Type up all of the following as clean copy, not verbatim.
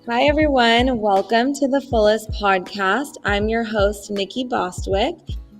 Hi, everyone. Welcome to the Fullest podcast. I'm your host, Nikki Bostwick,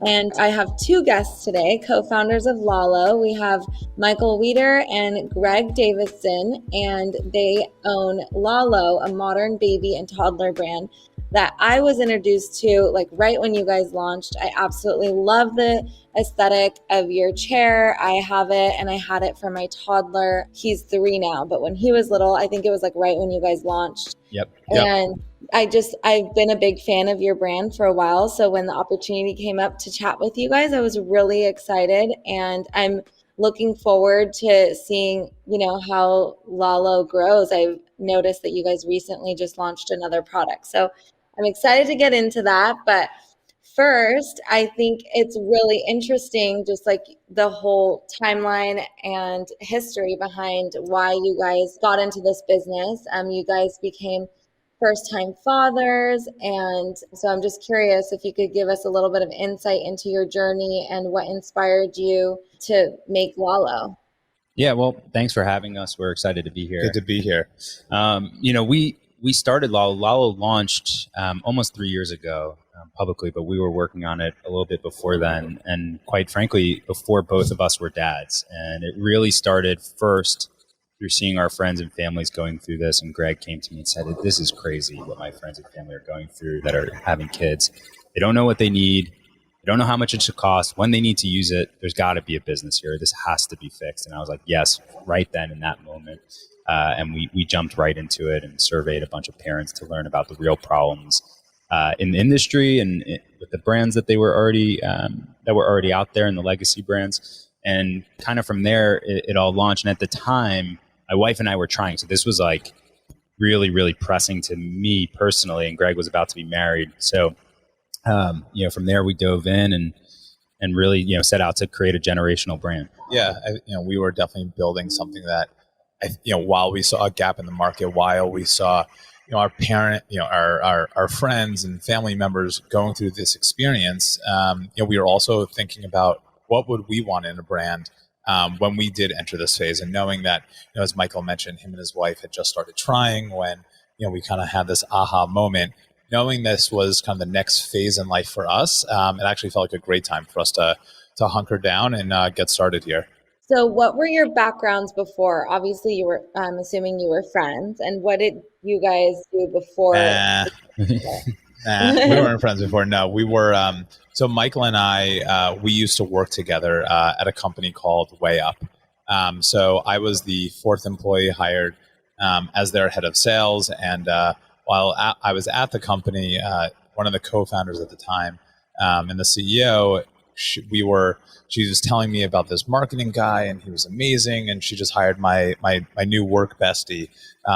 and I have two guests today, co-founders of Lalo. We have Michael Wieder and Greg Davidson, and they own Lalo, a modern baby and toddler brand that I was introduced to like right when you guys launched. I absolutely love the aesthetic of your chair. I have it and I had it for my toddler. He's 3 now, but when he was little, I think it was like right when you guys launched. Yep. And I've been a big fan of your brand for a while. So when the opportunity came up to chat with you guys, I was really excited, and I'm looking forward to seeing, how Lalo grows. I've noticed that you guys recently just launched another product. So I'm excited to get into that. But first, I think it's really interesting, just like the whole timeline and history behind why you guys got into this business. You guys became first-time fathers, and so I'm just curious if you could give us a little bit of insight into your journey and what inspired you to make Lalo. Yeah, well, thanks for having us. We're excited to be here. Good to be here. We started Lalo. Lalo launched almost 3 years ago publicly, but we were working on it a little bit before then, and quite frankly, before both of us were dads. And it really started first through seeing our friends and families going through this. And Greg came to me and said, "This is crazy what my friends and family are going through that are having kids. They don't know what they need. They don't know how much it should cost. When they need to use it, there's got to be a business here. This has to be fixed." And I was like, yes, right then in that moment. And we jumped right into it and surveyed a bunch of parents to learn about the real problems in the industry and with the brands that they were already out there, and the legacy brands. And kind of from there, it all launched. And at the time, my wife and I were trying. So this was like really, really pressing to me personally. And Greg was about to be married. So from there we dove in and really, set out to create a generational brand. Yeah, we were definitely building something that, while we saw a gap in the market, while we saw, our our friends and family members going through this experience, we were also thinking about what would we want in a brand when we did enter this phase, and knowing that, as Michael mentioned, him and his wife had just started trying when, we kind of had this aha moment. Knowing this was kind of the next phase in life for us, it actually felt like a great time for us to hunker down and get started here. So what were your backgrounds before? Obviously, I'm assuming you were friends. And what did you guys do before? We weren't friends before. No, we were. So Michael and I, we used to work together at a company called Way Up. So I was the fourth employee hired as their head of sales. And while I was at the company, one of the co-founders at the time and the CEO, she was telling me about this marketing guy, and he was amazing. And she just hired my new work bestie,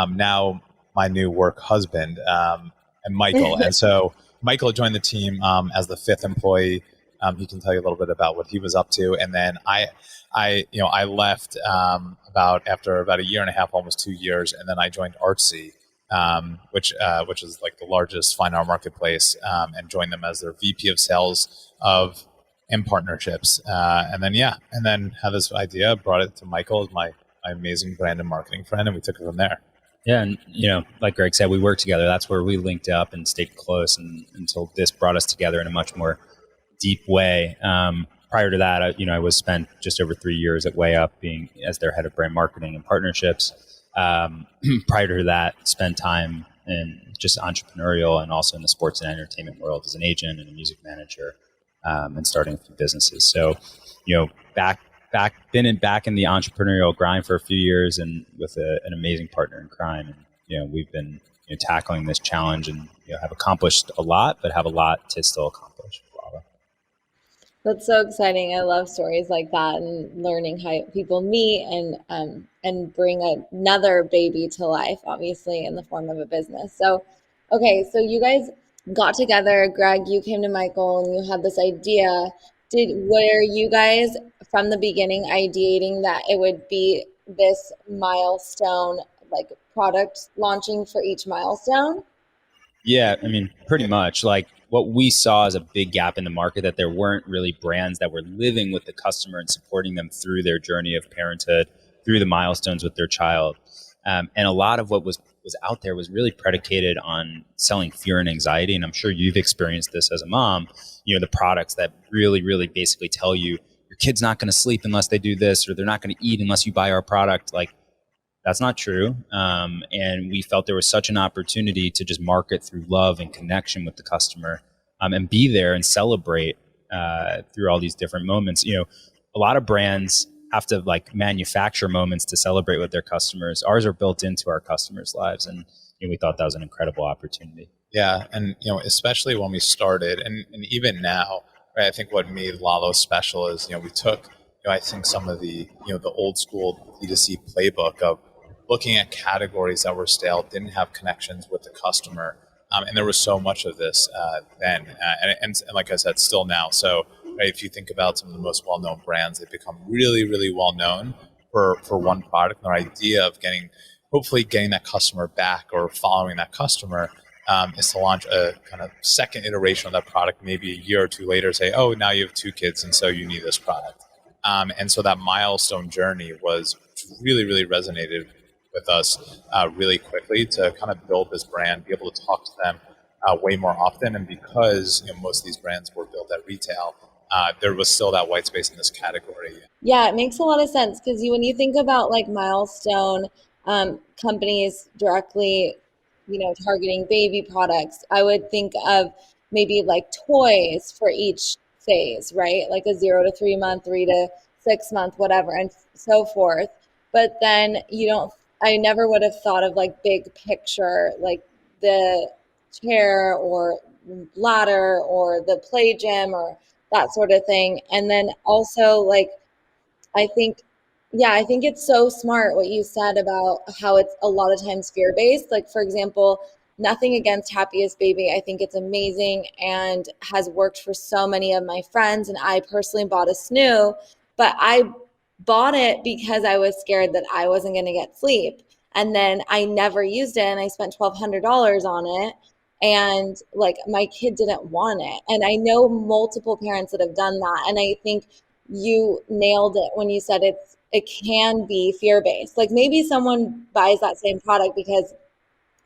now my new work husband, and Michael. And so Michael joined the team as the fifth employee. He can tell you a little bit about what he was up to. And then I left after about a year and a half, almost 2 years, and then I joined Artsy, which is like the largest fine art marketplace, and joined them as their VP of sales and partnerships. And then had this idea, brought it to Michael as my amazing brand and marketing friend, and we took it from there. Yeah, and like Greg said, we worked together. That's where we linked up and stayed close, and until this brought us together in a much more deep way. Prior to that, I was spent just over 3 years at Way Up, being as their head of brand marketing and partnerships. Prior to that, spent time in just entrepreneurial and also in the sports and entertainment world as an agent and a music manager, and starting a few businesses. So, back in the entrepreneurial grind for a few years, and with an amazing partner in crime. And, we've been tackling this challenge, and have accomplished a lot, but have a lot to still accomplish. That's so exciting. I love stories like that, and learning how people meet and bring another baby to life, obviously in the form of a business. So, okay, so you guys got together. Greg, you came to Michael and you had this idea. Were you guys from the beginning ideating that it would be this milestone, like product launching for each milestone? Yeah, pretty much. Like, what we saw as a big gap in the market, that there weren't really brands that were living with the customer and supporting them through their journey of parenthood, through the milestones with their child. And a lot of what was was out there was really predicated on selling fear and anxiety. And I'm sure you've experienced this as a mom, the products that really, really basically tell you your kid's not going to sleep unless they do this, or they're not going to eat unless you buy our product. Like, that's not true. And we felt there was such an opportunity to just market through love and connection with the customer, and be there and celebrate through all these different moments. A lot of brands have to like manufacture moments to celebrate with their customers. Ours are built into our customers' lives. And we thought that was an incredible opportunity. Yeah. And, especially when we started and even now, right, I think what made Lalo special is, we took, I think some of the, the old school D2C playbook of looking at categories that were stale, didn't have connections with the customer. And there was so much of this then. And like I said, still now. So right, if you think about some of the most well-known brands, they've become really, really well-known for one product. And their idea of hopefully getting that customer back or following that customer is to launch a kind of second iteration of that product, maybe a year or two later, say, oh, now you have 2 kids, and so you need this product. And so that milestone journey was really, really resonated with us really quickly to kind of build this brand, be able to talk to them way more often. And because most of these brands were built at retail, there was still that white space in this category. Yeah, it makes a lot of sense because when you think about like Milestone companies directly, targeting baby products, I would think of maybe like toys for each phase, right? Like a 0 to 3 month, 3 to 6 month, whatever, and so forth. But then I never would have thought of like big picture, like the chair or ladder or the play gym or that sort of thing. And then also like, I think it's so smart what you said about how it's a lot of times fear-based. Like, for example, nothing against Happiest Baby. I think it's amazing and has worked for so many of my friends. And I personally bought a snoo, but I bought it because I was scared that I wasn't going to get sleep. And then I never used it and I spent $1,200 on it. And like my kid didn't want it. And I know multiple parents that have done that. And I think you nailed it when you said it can be fear-based. Like maybe someone buys that same product because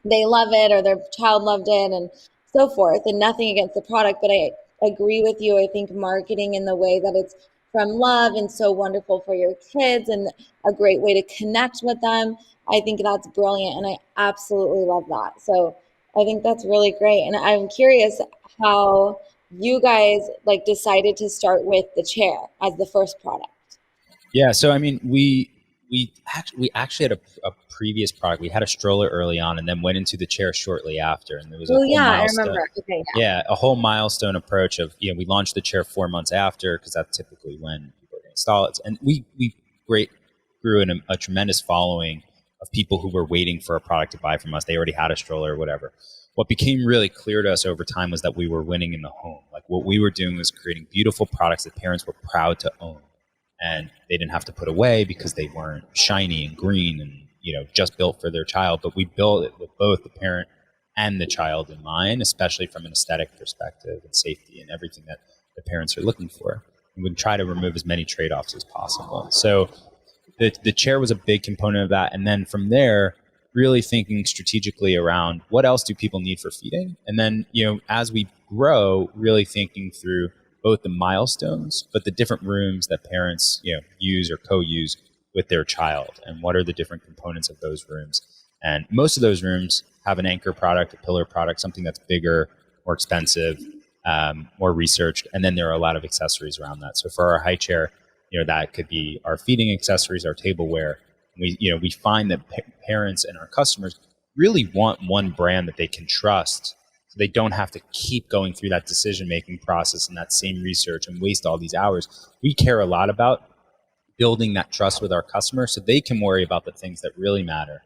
they love it or their child loved it and so forth, and nothing against the product, but I agree with you. I think marketing in the way that it's from love and so wonderful for your kids and a great way to connect with them, I think that's brilliant, and I absolutely love that. So I think that's really great. And I'm curious how you guys like decided to start with the chair as the first product. Yeah. So, I mean, we actually had a previous product. We had a stroller early on and then went into the chair shortly after. And there was a whole milestone. I remember. Okay, yeah, a whole milestone approach of, we launched the chair 4 months after, because that's typically when people are going to install it. And we grew in a tremendous following of people who were waiting for a product to buy from us. They already had a stroller or whatever. What became really clear to us over time was that we were winning in the home. Like what we were doing was creating beautiful products that parents were proud to own. And they didn't have to put away because they weren't shiny and green and, just built for their child. But we built it with both the parent and the child in mind, especially from an aesthetic perspective and safety and everything that the parents are looking for. And we'd try to remove as many trade-offs as possible. So the chair was a big component of that. And then from there, really thinking strategically around what else do people need for feeding? And then, as we grow, really thinking through both the milestones, but the different rooms that parents, use or co-use with their child, and what are the different components of those rooms. And most of those rooms have an anchor product, a pillar product, something that's bigger, more expensive, more researched. And then there are a lot of accessories around that. So for our high chair, that could be our feeding accessories, our tableware. We find that parents and our customers really want one brand that they can trust. So they don't have to keep going through that decision-making process and that same research and waste all these hours. We care a lot about building that trust with our customers so they can worry about the things that really matter,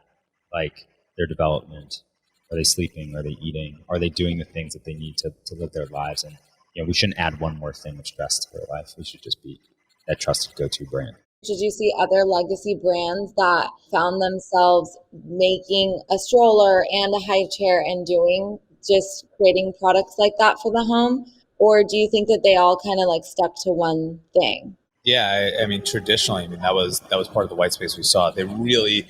like their development. Are they sleeping? Are they eating? Are they doing the things that they need to live their lives? And we shouldn't add one more thing of stress to their life. We should just be that trusted go-to brand. Did you see other legacy brands that found themselves making a stroller and a high chair and just creating products like that for the home? Or do you think that they all kind of like stuck to one thing? Yeah, I mean, traditionally, that was part of the white space we saw. They really,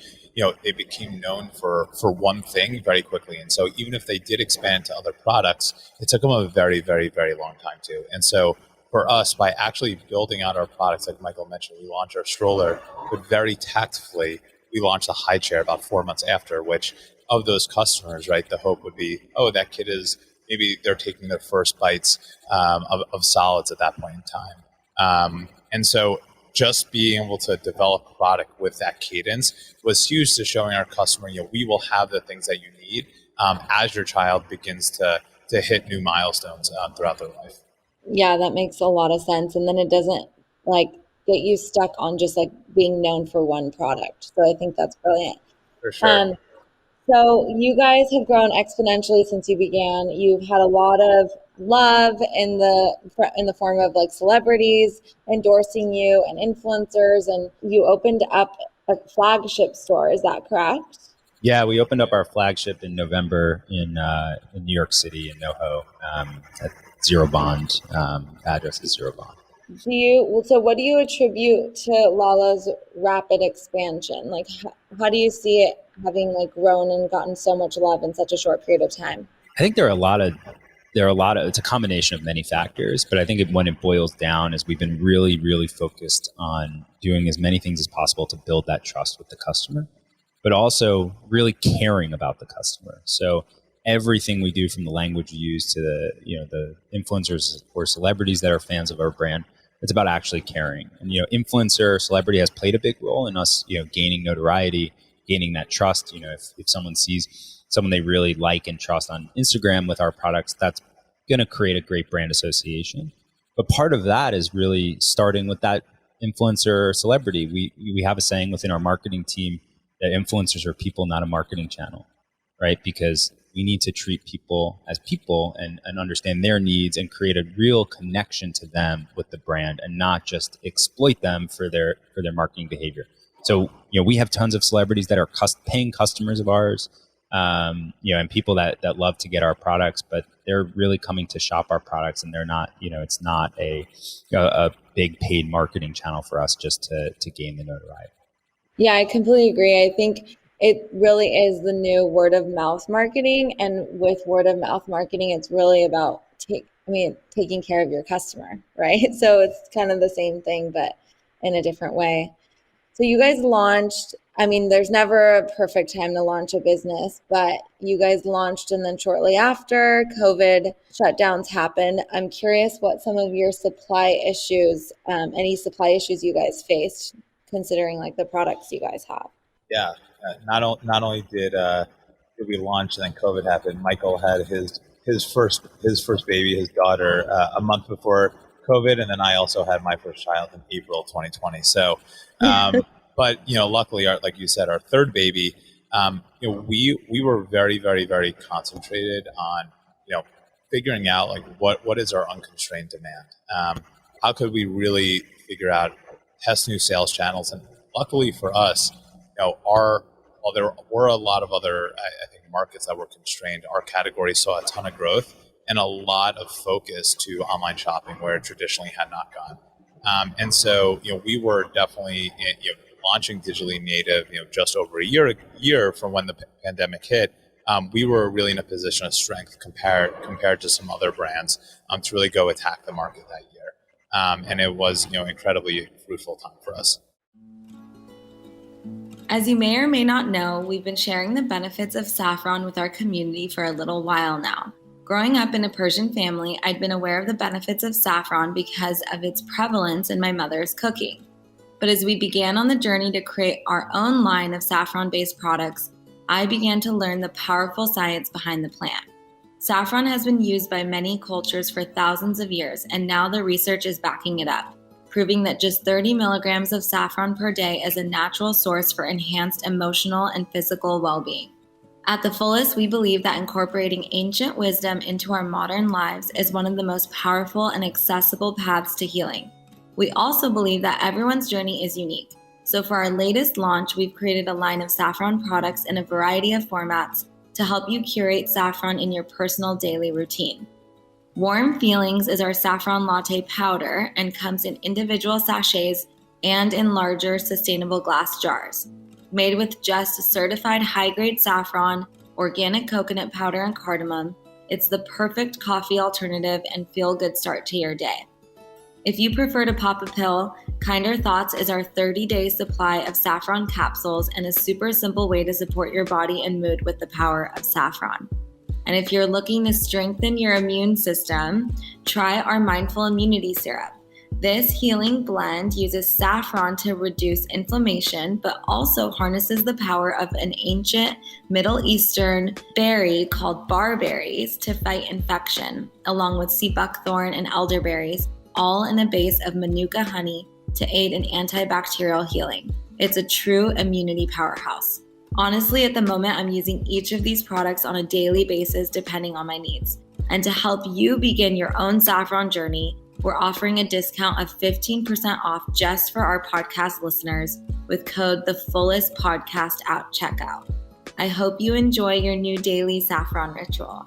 they became known for one thing very quickly. And so even if they did expand to other products, it took them a very, very, very long time too. And so for us, by actually building out our products, like Michael mentioned, we launched our stroller, but very tactfully, we launched a high chair about 4 months after, which of those customers, right, the hope would be, oh, that kid is, maybe they're taking their first bites of solids at that point in time. And so just being able to develop product with that cadence was huge to showing our customer, we will have the things that you need as your child begins to hit new milestones throughout their life. Yeah, that makes a lot of sense. And then it doesn't like get you stuck on just like being known for one product. So I think that's brilliant. For sure. So you guys have grown exponentially since you began. You've had a lot of love in the form of like celebrities endorsing you and influencers, and you opened up a flagship store. Is that correct? Yeah, we opened up our flagship in November in New York City in NoHo at Zero Bond. Address is Zero Bond. So what do you attribute to LaLa's rapid expansion? Like, how do you see it having like grown and gotten so much love in such a short period of time? I think there are a lot of, it's a combination of many factors, but I think when it boils down is we've been really, really focused on doing as many things as possible to build that trust with the customer, but also really caring about the customer. So everything we do, from the language we use to the influencers or celebrities that are fans of our brand, it's about actually caring. And influencer, celebrity has played a big role in us gaining notoriety, gaining that trust. If someone sees someone they really like and trust on Instagram with our products, that's going to create a great brand association. But part of that is really starting with that influencer or celebrity. We have a saying within our marketing team that influencers are people, not a marketing channel, right? Because we need to treat people as people and understand their needs and create a real connection to them with the brand, and not just exploit them for their marketing behavior. So, we have tons of celebrities that are paying customers of ours, and people that love to get our products, but they're really coming to shop our products, and they're not, it's not a big paid marketing channel for us just to gain the notoriety. Yeah, I completely agree. I think it really is the new word of mouth marketing. And with word of mouth marketing, it's really about taking care of your customer, right? So it's kind of the same thing, but in a different way. So you guys launched, there's never a perfect time to launch a business, but you guys launched, and then shortly after, COVID shutdowns happened. I'm curious what some of your any supply issues you guys faced, considering like the products you guys have. Yeah, not only did we launch and then COVID happened, Michael had his first baby, his daughter, a month before COVID, and then I also had my first child in April 2020. So, but luckily, like you said, our third baby, we were very, very, very concentrated on figuring out like what is our unconstrained demand. How could we really figure out, test new sales channels, and luckily for us, while there were a lot of other, I think, markets that were constrained, our category saw a ton of growth and a lot of focus to online shopping where it traditionally had not gone. And so, we were definitely launching digitally native, just over a year from when the pandemic hit. We were really in a position of strength compared to some other brands to really go attack the market that year. And it was, incredibly fruitful time for us. As you may or may not know, we've been sharing the benefits of saffron with our community for a little while now. Growing up in a Persian family, I'd been aware of the benefits of saffron because of its prevalence in my mother's cooking. But as we began on the journey to create our own line of saffron-based products, I began to learn the powerful science behind the plant. Saffron has been used by many cultures for thousands of years, and now the research is backing it up, proving that just 30 milligrams of saffron per day is a natural source for enhanced emotional and physical well-being. At the fullest, we believe that incorporating ancient wisdom into our modern lives is one of the most powerful and accessible paths to healing. We also believe that everyone's journey is unique. So for our latest launch, we've created a line of saffron products in a variety of formats to help you curate saffron in your personal daily routine. Warm Feelings is our saffron latte powder and comes in individual sachets and in larger sustainable glass jars. Made with just certified high-grade saffron, organic coconut powder, and cardamom, it's the perfect coffee alternative and feel-good start to your day. If you prefer to pop a pill, Kinder Thoughts is our 30-day supply of saffron capsules and a super simple way to support your body and mood with the power of saffron. And if you're looking to strengthen your immune system, try our Mindful Immunity Syrup. This healing blend uses saffron to reduce inflammation, but also harnesses the power of an ancient Middle Eastern berry called barberries to fight infection, along with sea buckthorn and elderberries, all in a base of manuka honey to aid in antibacterial healing. It's a true immunity powerhouse. Honestly, at the moment, I'm using each of these products on a daily basis depending on my needs. And to help you begin your own saffron journey, we're offering a discount of 15% off just for our podcast listeners with code TheFullestPodcast at checkout. I hope you enjoy your new daily saffron ritual.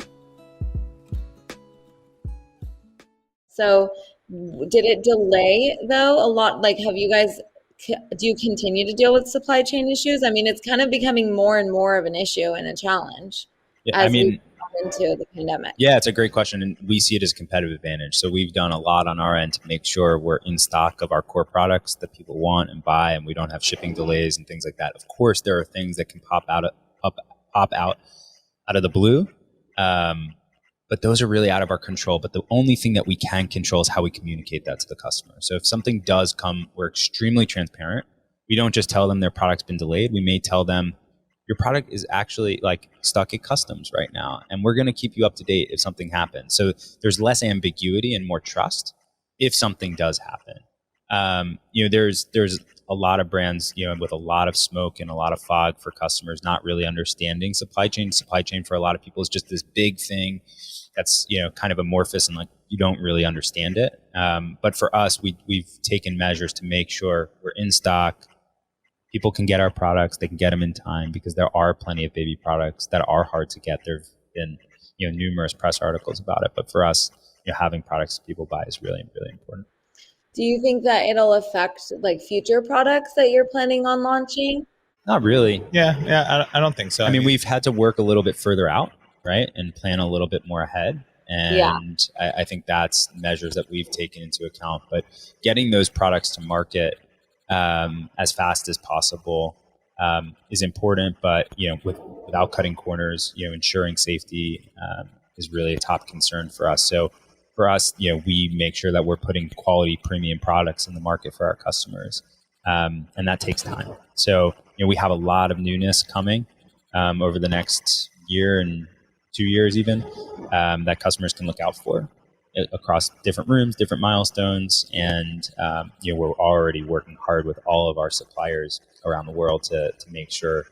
So did it delay though a lot? Like, have you guys, do you continue to deal with supply chain issues? I mean, it's kind of becoming more and more of an issue and a challenge as we come into the pandemic. Yeah, it's a great question. And we see it as a competitive advantage. So we've done a lot on our end to make sure we're in stock of our core products that people want and buy, and we don't have shipping delays and things like that. Of course, there are things that can pop out of the blue. But those are really out of our control. But the only thing that we can control is how we communicate that to the customer. So if something does come, we're extremely transparent. We don't just tell them their product's been delayed. We may tell them your product is actually like stuck at customs right now, and we're going to keep you up to date if something happens. So there's less ambiguity and more trust if something does happen. There's a lot of brands, with a lot of smoke and a lot of fog for customers not really understanding supply chain. Supply chain for a lot of people is just this big thing that's kind of amorphous and like you don't really understand it. But for us, we've taken measures to make sure we're in stock. People can get our products; they can get them in time because there are plenty of baby products that are hard to get. There've been numerous press articles about it, but for us, having products people buy is really, really important. Do you think that it'll affect like future products that you're planning on launching? Not really. Yeah, I don't think so. I mean, we've had to work a little bit further out, right? And plan a little bit more ahead. And I think that's measures that we've taken into account. But getting those products to market as fast as possible is important. But, without cutting corners, ensuring safety is really a top concern for us. So for us, we make sure that we're putting quality premium products in the market for our customers. And that takes time. So, we have a lot of newness coming over the next year and 2 years even that customers can look out for across different rooms, different milestones. And, we're already working hard with all of our suppliers around the world to make sure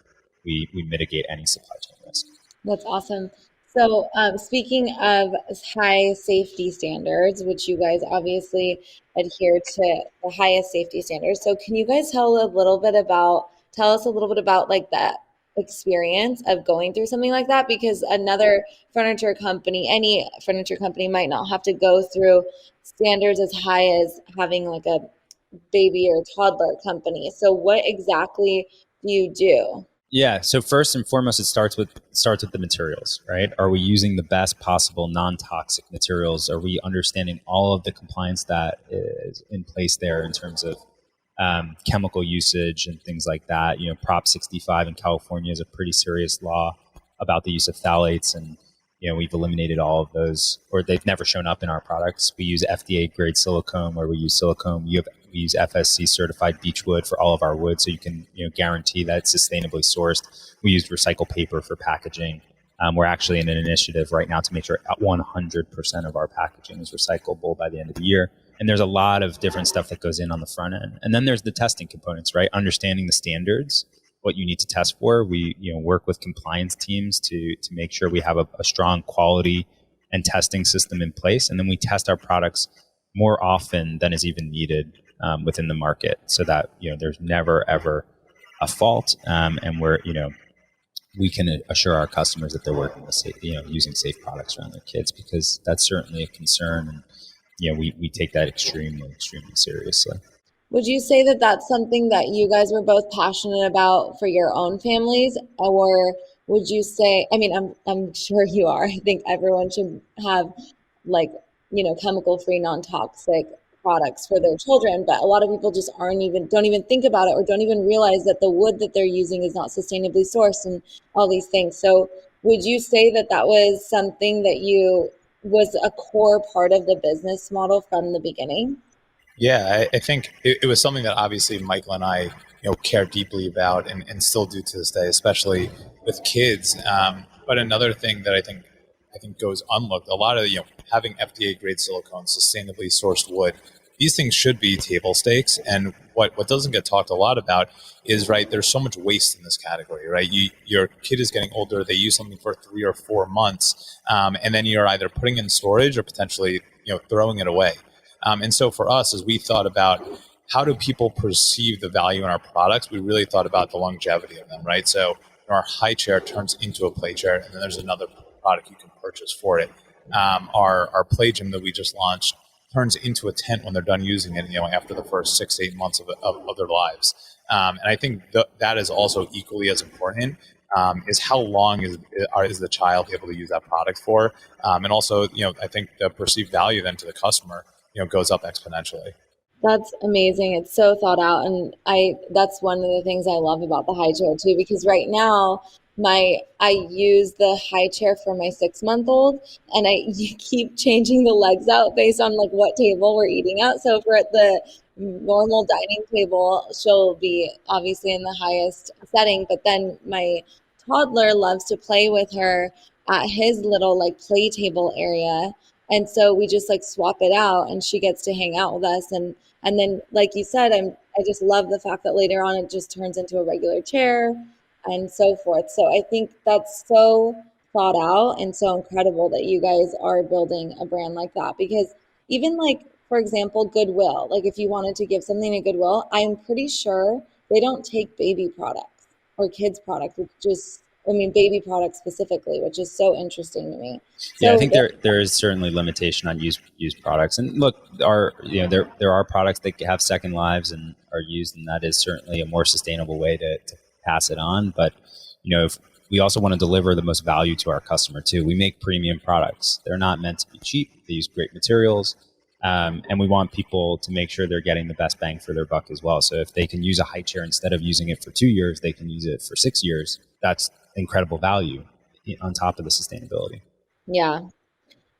we mitigate any supply chain risk. That's awesome. So speaking of high safety standards, which you guys obviously adhere to the highest safety standards. So can you guys tell us a little bit about like that experience of going through something like that? Because another furniture company, any furniture company might not have to go through standards as high as having like a baby or toddler company. So what exactly do you do? Yeah. So first and foremost, it starts with the materials, right? Are we using the best possible non-toxic materials? Are we understanding all of the compliance that is in place there in terms of chemical usage and things like that? Prop 65 in California is a pretty serious law about the use of phthalates, and we've eliminated all of those, or they've never shown up in our products. We use FDA grade silicone, where we use silicone. We use FSC certified beechwood for all of our wood, so you can guarantee that it's sustainably sourced. We use recycled paper for packaging. We're actually in an initiative right now to make sure 100% of our packaging is recyclable by the end of the year. And there's a lot of different stuff that goes in on the front end. And then there's the testing components, right? Understanding the standards, what you need to test for. We work with compliance teams to make sure we have a strong quality and testing system in place. And then we test our products more often than is even needed within the market, so that there's never ever a fault, and we can assure our customers that they're working with safe, using safe products around their kids, because that's certainly a concern, and we take that extremely, extremely seriously. Would you say that that's something that you guys were both passionate about for your own families, or would you say, I mean, I'm sure you are. I think everyone should have like, chemical-free, non-toxic products for their children, but a lot of people just don't even think about it or don't even realize that the wood that they're using is not sustainably sourced and all these things. So would you say that that was something that was a core part of the business model from the beginning? Yeah, I think it was something that obviously Michael and I, care deeply about and still do to this day, especially with kids. But another thing that I think goes unlooked, a lot of having FDA grade silicone, sustainably sourced wood. These things should be table stakes, and what doesn't get talked a lot about is right. There's so much waste in this category, right? Your kid is getting older; they use something for 3 or 4 months, and then you're either putting in storage or potentially throwing it away. And so for us, as we thought about how do people perceive the value in our products, we really thought about the longevity of them, right? So our high chair turns into a play chair, and then there's another product you can purchase for it. Our play gym that we just launched turns into a tent when they're done using it, after the first 6 to 8 months of their lives. And I think that is also equally as important. Is how long is the child able to use that product for, and also I think the perceived value then to the customer goes up exponentially. That's amazing. It's so thought out. And that's one of the things I love about the high chair too, because right now I use the high chair for my 6-month-old, and I keep changing the legs out based on like what table we're eating at. So if we're at the normal dining table, she'll be obviously in the highest setting, but then my toddler loves to play with her at his little like play table area. And so we just like swap it out and she gets to hang out with us. And then like you said, I just love the fact that later on it just turns into a regular chair and so forth. So I think that's so thought out and so incredible that you guys are building a brand like that. Because even like, for example, Goodwill, like if you wanted to give something to Goodwill, I'm pretty sure they don't take baby products or kids products, which just, I mean, baby products specifically, which is so interesting to me. Yeah, I So think there is certainly limitation on used products. And look, there are products that have second lives and are used, and that is certainly a more sustainable way to pass it on. But if we also want to deliver the most value to our customer too. We make premium products. They're not meant to be cheap. They use great materials. And we want people to make sure they're getting the best bang for their buck as well. So if they can use a high chair instead of using it for 2 years, they can use it for 6 years. That's incredible value on top of the sustainability. yeah.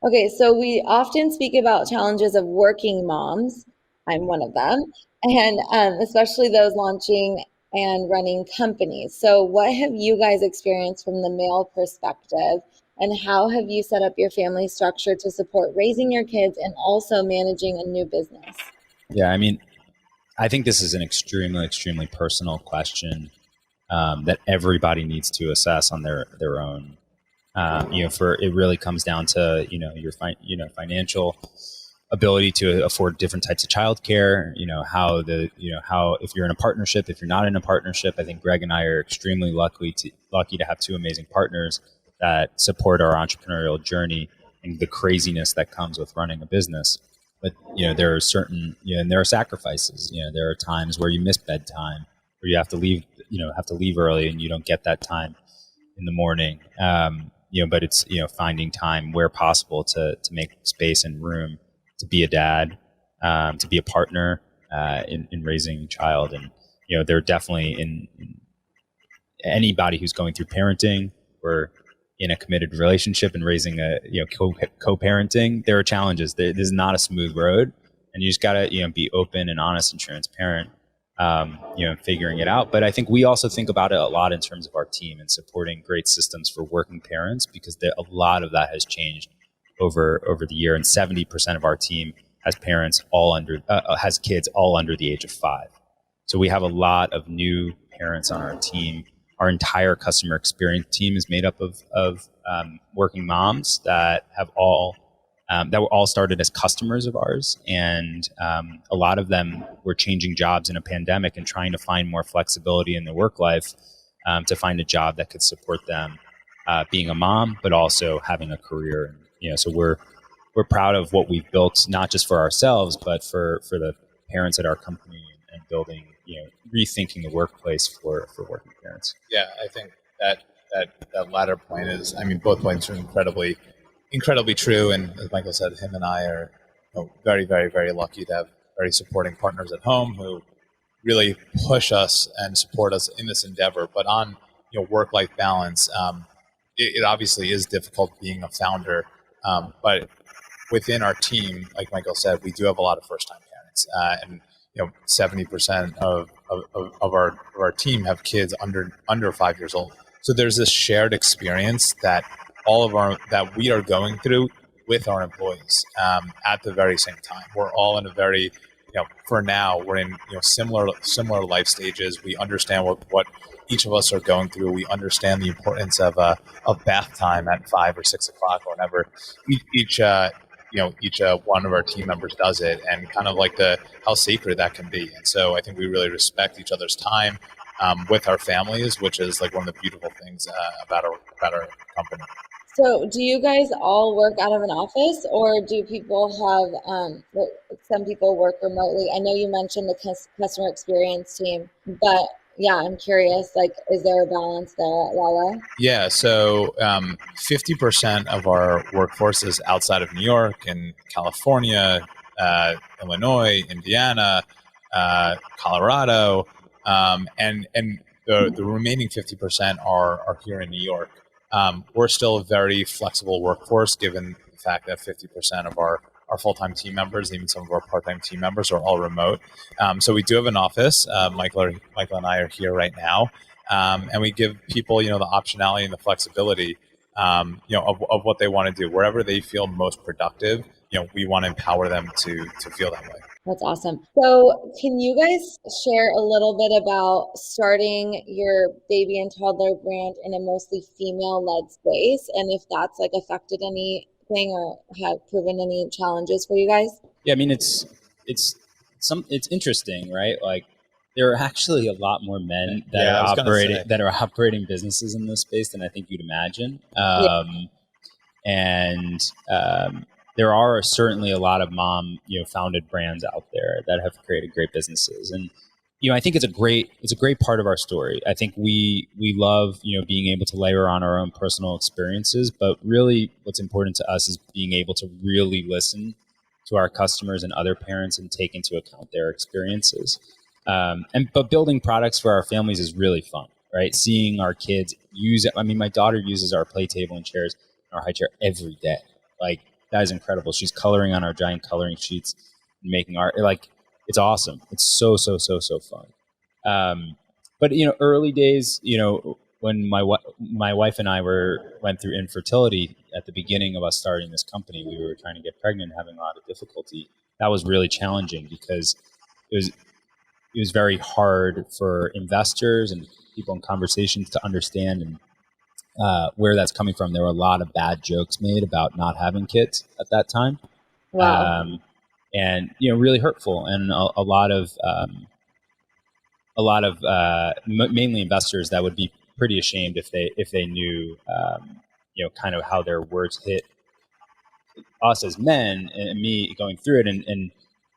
Okay, so we often speak about challenges of working moms. I'm one of them, and especially those launching and running companies. So, what have you guys experienced from the male perspective, and how have you set up your family structure to support raising your kids and also managing a new business? Yeah, I mean, I think this is an extremely, extremely personal question that everybody needs to assess on their own. For it really comes down to your financial ability to afford different types of childcare. How if you're in a partnership, if you're not in a partnership. I think Greg and I are extremely lucky to have two amazing partners that support our entrepreneurial journey and the craziness that comes with running a business. But there are certain and there are sacrifices. There are times where you miss bedtime, where you have to leave early and you don't get that time in the morning. But it's finding time where possible to make space and room to be a dad, to be a partner in raising a child. And they're definitely in anybody who's going through parenting or in a committed relationship and raising a co-parenting. There are challenges. This is not a smooth road, and you just gotta be open and honest and transparent. Figuring it out. But I think we also think about it a lot in terms of our team and supporting great systems for working parents, because a lot of that has changed over the year. And 70% of our team has has kids all under the age of 5. So we have a lot of new parents on our team. Our entire customer experience team is made up of working moms that have that were all started as customers of ours. And a lot of them were changing jobs in a pandemic and trying to find more flexibility in their work life to find a job that could support them being a mom, but also having a career. So we're proud of what we've built, not just for ourselves, but for the parents at our company building, rethinking the workplace for working parents. Yeah, I think that latter point is, I mean, both points are incredibly true. And as Michael said, him and I are very, very, very lucky to have very supporting partners at home who really push us and support us in this endeavor. But on work-life balance, it obviously is difficult being a founder. But within our team, like Michael said, we do have a lot of first-time parents, and 70% of our team have kids under 5 years old. So there's this shared experience that that we are going through with our employees at the very same time. We're all in a very for now, we're in similar life stages. We understand what each of us are going through. We understand the importance of bath time at 5 or 6 o'clock, or whenever each one of our team members does it, and kind of like how sacred that can be. And so I think we really respect each other's time with our families, which is like one of the beautiful things about our company. So do you guys all work out of an office, or do people have, some people work remotely? I know you mentioned the customer experience team, but yeah, I'm curious, like, is there a balance there at LaLa? Yeah, so 50% of our workforce is outside of New York and California, Illinois, Indiana, Colorado, and the remaining 50% are here in New York. We're still a very flexible workforce, given the fact that 50% of our full-time team members, even some of our part-time team members, are all remote. So we do have an office. Michael and I are here right now, and we give people, the optionality and the flexibility, of what they want to do. Wherever they feel most productive, we want to empower them to feel that way. That's awesome. So can you guys share a little bit about starting your baby and toddler brand in a mostly female-led space, and if that's like affected anything or have proven any challenges for you guys? Yeah, I mean, it's interesting, right? Like, there are actually a lot more men that are operating businesses in this space than I think you'd imagine. There are certainly a lot of mom, founded brands out there that have created great businesses. And, I think it's a great part of our story. I think we love, being able to layer on our own personal experiences, but really what's important to us is being able to really listen to our customers and other parents and take into account their experiences. But building products for our families is really fun, right? Seeing our kids use it. I mean, my daughter uses our play table and chairs and our high chair every day. Like, that is incredible. She's coloring on our giant coloring sheets and making art. Like, it's awesome. It's so fun. But early days, when my wife and I went through infertility at the beginning of us starting this company, we were trying to get pregnant and having a lot of difficulty. That was really challenging because it was very hard for investors and people in conversations to understand and where that's coming from. There were a lot of bad jokes made about not having kids at that time. Wow. And really hurtful, and a lot of mainly investors that would be pretty ashamed if they knew kind of how their words hit us as men, and me going through it, and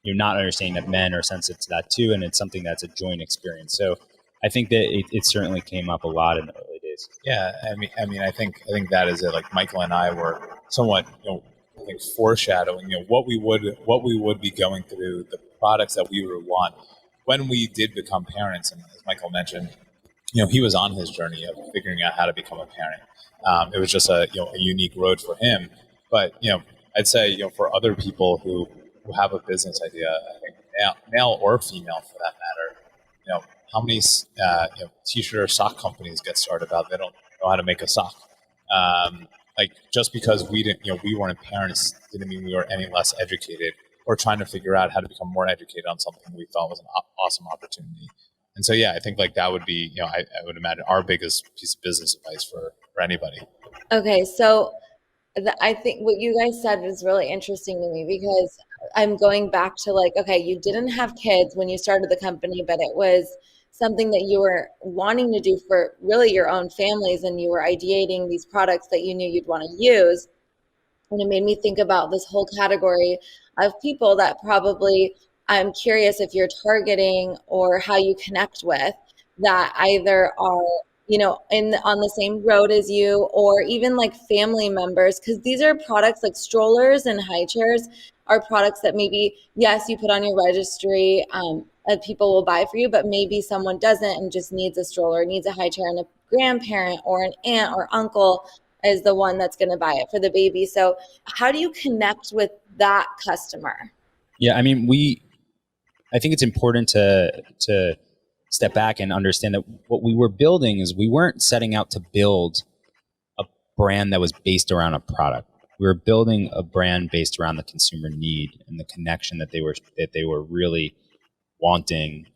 not understanding that men are sensitive to that too, and it's something that's a joint experience. So I think that it certainly came up a lot in the early days. Yeah, I mean, I think that is it. Like, Michael and I were somewhat, I think, foreshadowing, what we would be going through, the products that we would want when we did become parents. And as Michael mentioned, he was on his journey of figuring out how to become a parent. It was just a unique road for him. But I'd say for other people who have a business idea, I think male or female for that matter, how many t-shirt or sock companies get started out? They don't know how to make a sock. Like, just because we weren't parents didn't mean we were any less educated or trying to figure out how to become more educated on something we thought was an awesome opportunity. And so, yeah, I think like that would be, I would imagine our biggest piece of business advice for anybody. Okay, so I think what you guys said was really interesting to me, because I'm going back to, like, okay, you didn't have kids when you started the company, but it was something that you were wanting to do for really your own families, and you were ideating these products that you knew you'd want to use. And it made me think about this whole category of people that probably I'm curious if you're targeting or how you connect with that either are, on the same road as you, or even like family members, because these are products like strollers and high chairs are products that maybe, yes, you put on your registry, that people will buy for you, but maybe someone doesn't and just needs a stroller, needs a high chair, and a grandparent or an aunt or uncle is the one that's going to buy it for the baby. So how do you connect with that customer? Yeah, I mean, I think it's important to step back and understand that what we were building is we weren't setting out to build a brand that was based around a product. We were building a brand based around the consumer need and the connection that they were really wanting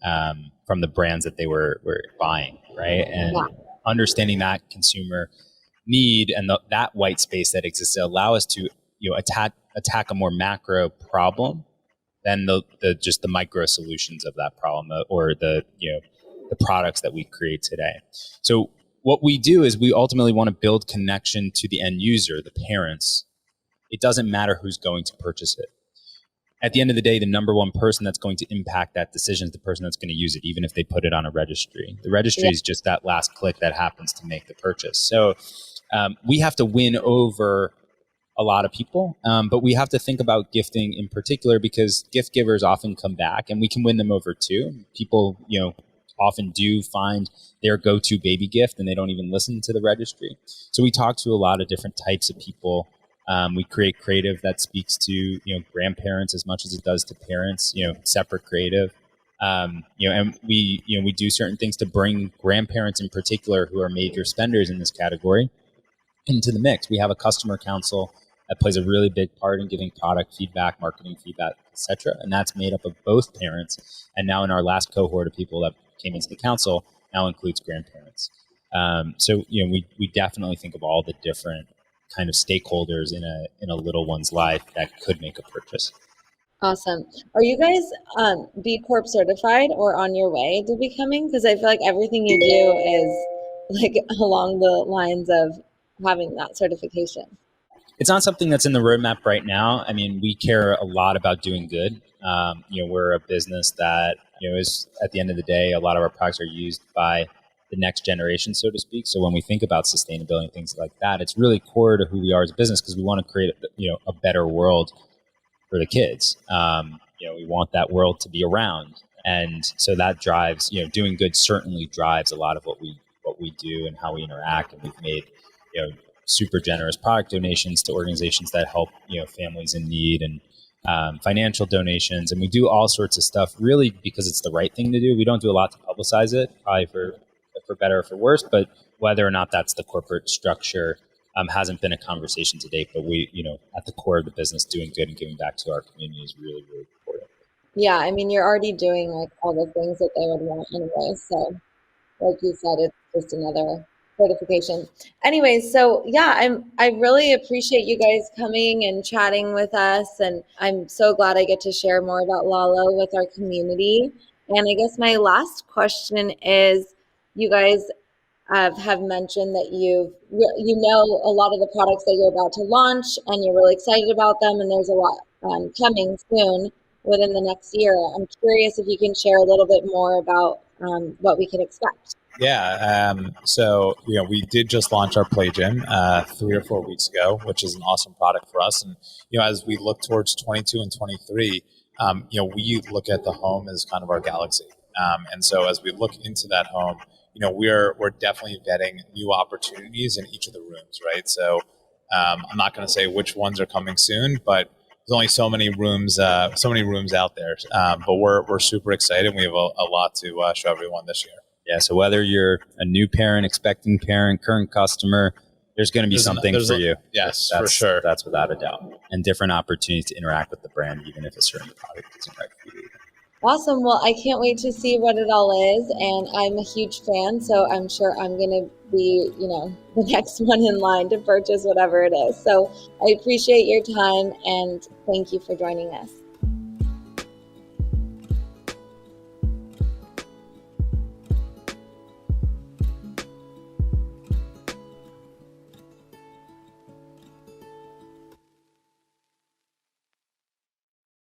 from the brands that they were buying, right? And understanding that consumer need and that white space that exists to allow us to attack a more macro problem than just the micro solutions of that problem or the products that we create today. So what we do is we ultimately want to build connection to the end user, the parents. It doesn't matter who's going to purchase it. At the end of the day, the number one person that's going to impact that decision is the person that's going to use it, even if they put it on a registry. The registry is just that last click that happens to make the purchase. So we have to win over a lot of people, but we have to think about gifting in particular because gift givers often come back and we can win them over too. People, often do find their go-to baby gift and they don't even listen to the registry. So we talk to a lot of different types of people. We create creative that speaks to, grandparents as much as it does to parents, separate creative. And we do certain things to bring grandparents in particular who are major spenders in this category into the mix. We have a customer council that plays a really big part in giving product feedback, marketing feedback, etc. And that's made up of both parents. And now in our last cohort of people that came into the council now includes grandparents. So we definitely think of all the different kind of stakeholders in a little one's life that could make a purchase. Awesome. Are you guys B Corp certified or on your way to becoming? Because I feel like everything you do is like along the lines of having that certification. It's not something that's in the roadmap right now. I mean, we care a lot about doing good. We're a business that, is at the end of the day, a lot of our products are used by the next generation, so to speak. So when we think about sustainability and things like that, it's really core to who we are as a business because we want to create, a better world for the kids. We want that world to be around. And so that drives, doing good certainly drives a lot of what we do and how we interact. And we've made, super generous product donations to organizations that help, families in need and financial donations. And we do all sorts of stuff really because it's the right thing to do. We don't do a lot to publicize it, probably for better or for worse, but whether or not that's the corporate structure hasn't been a conversation to date. But we, at the core of the business, doing good and giving back to our community is really, really important. Yeah, I mean, you're already doing like all the things that they would want anyway. So like you said, it's just another certification. Anyways, so yeah, I really appreciate you guys coming and chatting with us, and I'm so glad I get to share more about Lalo with our community. And I guess my last question is, you guys have mentioned that you a lot of the products that you're about to launch, and you're really excited about them, and there's a lot coming soon within the next year. I'm curious if you can share a little bit more about what we can expect. Yeah. So, we did just launch our Play Gym 3 or 4 weeks ago, which is an awesome product for us. And, as we look towards 22 and 23, we look at the home as kind of our galaxy. And so as we look into that home, we're definitely vetting new opportunities in each of the rooms, right? So I'm not going to say which ones are coming soon, but there's only so many rooms out there. But we're super excited. We have a lot to show everyone this year. Yeah. So whether you're a new parent, expecting parent, current customer, there's going to be something for you. Yes, for sure. That's without a doubt. And different opportunities to interact with the brand, even if a certain product isn't right for you. Awesome. Well, I can't wait to see what it all is. And I'm a huge fan, so I'm sure I'm going to be, the next one in line to purchase whatever it is. So I appreciate your time and thank you for joining us.